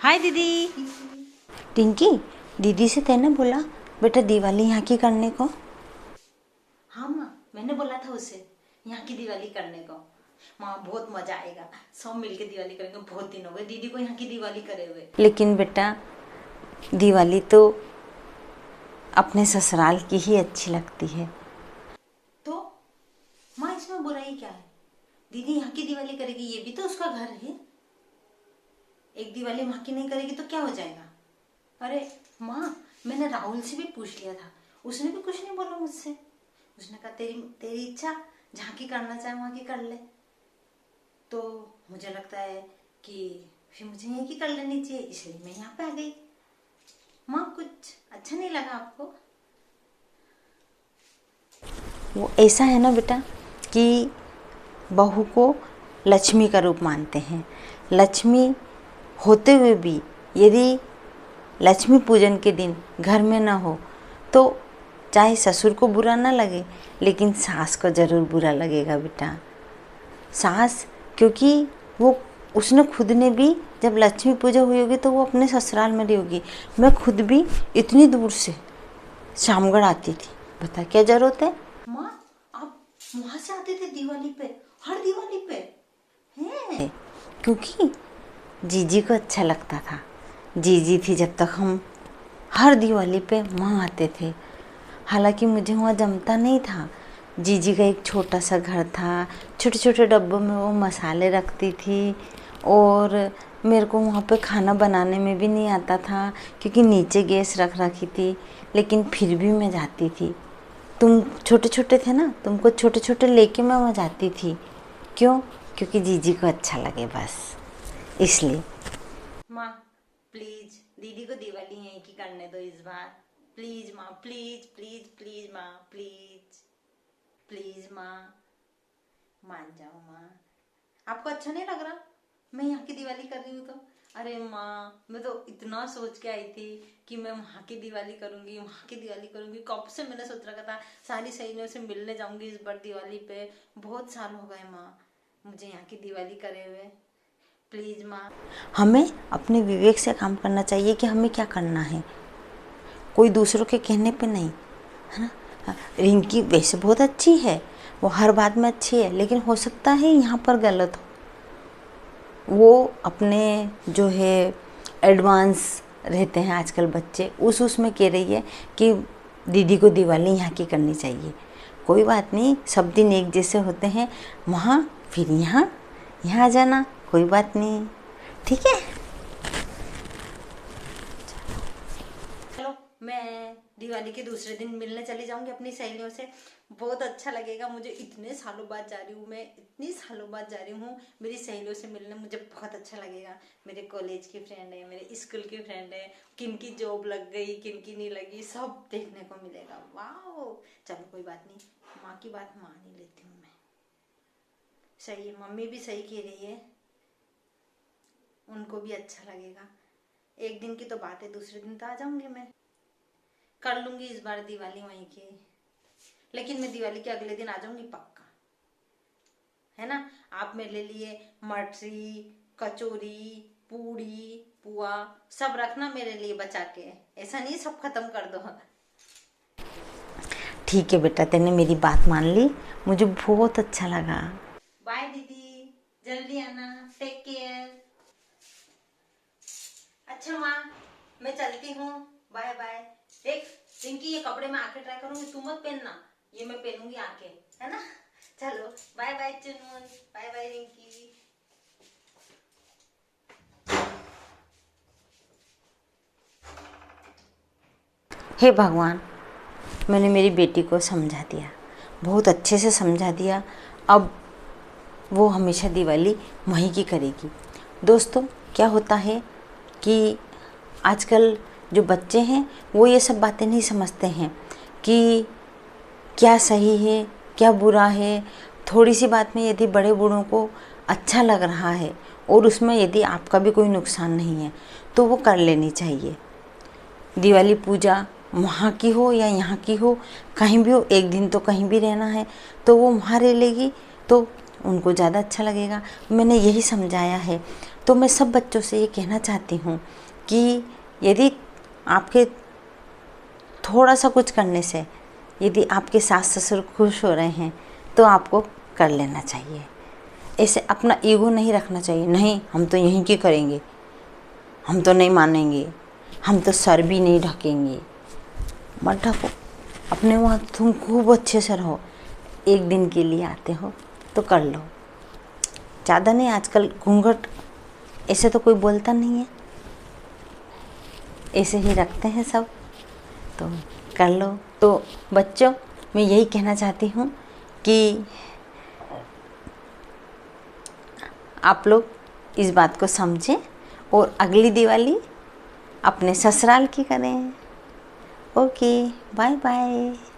हाय दीदी। टिंकी, दीदी से तेने बोला बेटा दिवाली यहाँ की करने को? हाँ माँ, मैंने बोला था उसे यहाँ की दिवाली करने को। माँ बहुत मजा आएगा, सब मिलके दिवाली करेंगे। बहुत दिन हो गए दीदी को यहाँ की दिवाली करे हुए। लेकिन बेटा दिवाली तो अपने ससुराल की ही अच्छी लगती है। तो माँ इसमें बुराई क्या है? दीदी यहाँ की दिवाली करेगी, ये भी तो उसका घर है। एक दिवाली माँ की नहीं करेगी तो क्या हो जाएगा? अरे माँ, मैंने राहुल से भी पूछ लिया था, उसने भी कुछ नहीं बोला मुझसे। उसने कहा तेरी तेरी इच्छा, जहाँ की करना चाहे वहाँ की कर ले। तो मुझे लगता है कि फिर मुझे यहीं की कर लेनी चाहिए, इसलिए मैं यहाँ पे आ गई। माँ कुछ अच्छा नहीं लगा आपको? वो ऐसा है ना बेटा कि बहू को लक्ष्मी का रूप मानते हैं। लक्ष्मी होते हुए भी यदि लक्ष्मी पूजन के दिन घर में ना हो तो चाहे ससुर को बुरा ना लगे, लेकिन सास को ज़रूर बुरा लगेगा बेटा। सास, क्योंकि वो उसने खुद ने भी जब लक्ष्मी पूजा हुई होगी तो वो अपने ससुराल में रही होगी। मैं खुद भी इतनी दूर से शामगढ़ आती थी, बता क्या ज़रूरत है। माँ आप वहां से आते थे दिवाली पे, हर दिवाली पे हैं? क्योंकि जीजी को अच्छा लगता था। जीजी थी जब तक हम हर दिवाली पे वहाँ आते थे। हालांकि मुझे वहाँ जमता नहीं था। जीजी का एक छोटा सा घर था, छोटे छोटे डब्बों में वो मसाले रखती थी और मेरे को वहाँ पे खाना बनाने में भी नहीं आता था क्योंकि नीचे गैस रख रखी थी, लेकिन फिर भी मैं जाती थी। तुम छोटे छोटे थे ना, तुमको छोटे छोटे लेके मैं वहाँ जाती थी। क्यों? क्योंकि जीजी को अच्छा लगे बस, इसलिए। माँ प्लीज दीदी को दिवाली यहीं की करने दो इस बार। प्लीज माँ, प्लीज प्लीज प्लीज माँ, प्लीज प्लीज माँ, मान जाओ माँ। आपको अच्छा नहीं लग रहा मैं यहाँ की दिवाली कर रही हूँ तो? अरे माँ, मैं तो इतना सोच के आई थी कि मैं वहाँ की दिवाली करूंगी, वहाँ की दिवाली करूंगी। कब से मैंने सोच रखा था, सारी सहेलियों से मिलने जाऊंगी इस बार दिवाली पे। बहुत साल हो गए माँ मुझे यहाँ की दिवाली करे हुए। प्लीज माँ। हमें अपने विवेक से काम करना चाहिए कि हमें क्या करना है, कोई दूसरों के कहने पे नहीं, है ना। रिंकी वैसे बहुत अच्छी है, वो हर बात में अच्छी है, लेकिन हो सकता है यहाँ पर गलत हो। वो अपने जो है एडवांस रहते हैं आजकल बच्चे, उसमें कह रही है कि दीदी को दिवाली यहाँ की करनी चाहिए। कोई बात नहीं, सब दिन एक जैसे होते हैं, वहाँ फिर यहाँ यहाँ आ जाना, कोई बात नहीं, ठीक है। चलो मैं दिवाली के दूसरे दिन मिलने चली जाऊंगी अपनी सहेलियों से। बहुत अच्छा लगेगा मुझे, इतने सालों बाद जा रही हूँ मैं, इतनी सालों बाद जा रही हूँ मेरी सहेलियों से मिलने। मुझे बहुत अच्छा लगेगा। मेरे कॉलेज की फ्रेंड है, मेरे स्कूल की फ्रेंड है, किन की जॉब लग गई किन की नहीं लगी सब देखने को मिलेगा। वाह, चलो कोई बात नहीं, माँ की बात मान ही लेती हूँ मैं। सही है, मम्मी भी सही कह रही है, उनको भी अच्छा लगेगा। एक दिन की तो बात है, दूसरे दिन तो आ जाऊंगी मैं। कर लूंगी इस बार दिवाली वहीं की, लेकिन मैं दिवाली के अगले दिन आ जाऊंगी पक्का, है ना। आप मेरे लिए मटरी, कचौरी, पूड़ी, पुआ सब रखना मेरे लिए बचा के, ऐसा नहीं सब खत्म कर दो। ठीक है बेटा, तेने मेरी बात मान ली, मुझे बहुत अच्छा लगा। बाय दीदी, जल्दी आना, टेक केयर। अच्छा माँ, मैं चलती हूँ, बाय बाय। देख रिंकी, ये कपड़े मैं आके ट्राई करूंगी, तू मत पहनना, ये मैं पहनूंगी आके, है ना। चलो बाय बाय चुनमुन, बाय बाय रिंकी। हे भगवान, मैंने मेरी बेटी को समझा दिया, बहुत अच्छे से समझा दिया। अब वो हमेशा दिवाली वहीं की करेगी। दोस्तों, क्या होता है कि आजकल जो बच्चे हैं वो ये सब बातें नहीं समझते हैं कि क्या सही है क्या बुरा है। थोड़ी सी बात में यदि बड़े बूढ़ों को अच्छा लग रहा है और उसमें यदि आपका भी कोई नुकसान नहीं है तो वो कर लेनी चाहिए। दिवाली पूजा वहाँ की हो या यहाँ की हो, कहीं भी हो, एक दिन तो कहीं भी रहना है तो वो वहाँ रह लेगी, तो उनको ज़्यादा अच्छा लगेगा। मैंने यही समझाया है। तो मैं सब बच्चों से ये कहना चाहती हूँ कि यदि आपके थोड़ा सा कुछ करने से यदि आपके सास ससुर खुश हो रहे हैं तो आपको कर लेना चाहिए। ऐसे अपना ईगो नहीं रखना चाहिए, नहीं हम तो यहीं की करेंगे, हम तो नहीं मानेंगे, हम तो सर भी नहीं ढकेंगे। मत ढको, अपने वहाँ तुम खूब अच्छे से रहो। एक दिन के लिए आते हो तो कर लो, ज़्यादा नहीं। आजकल घूंघट ऐसे तो कोई बोलता नहीं है, ऐसे ही रखते हैं सब, तो कर लो। तो बच्चों, मैं यही कहना चाहती हूँ कि आप लोग इस बात को समझें और अगली दिवाली अपने ससुराल की करें। Okay, bye bye.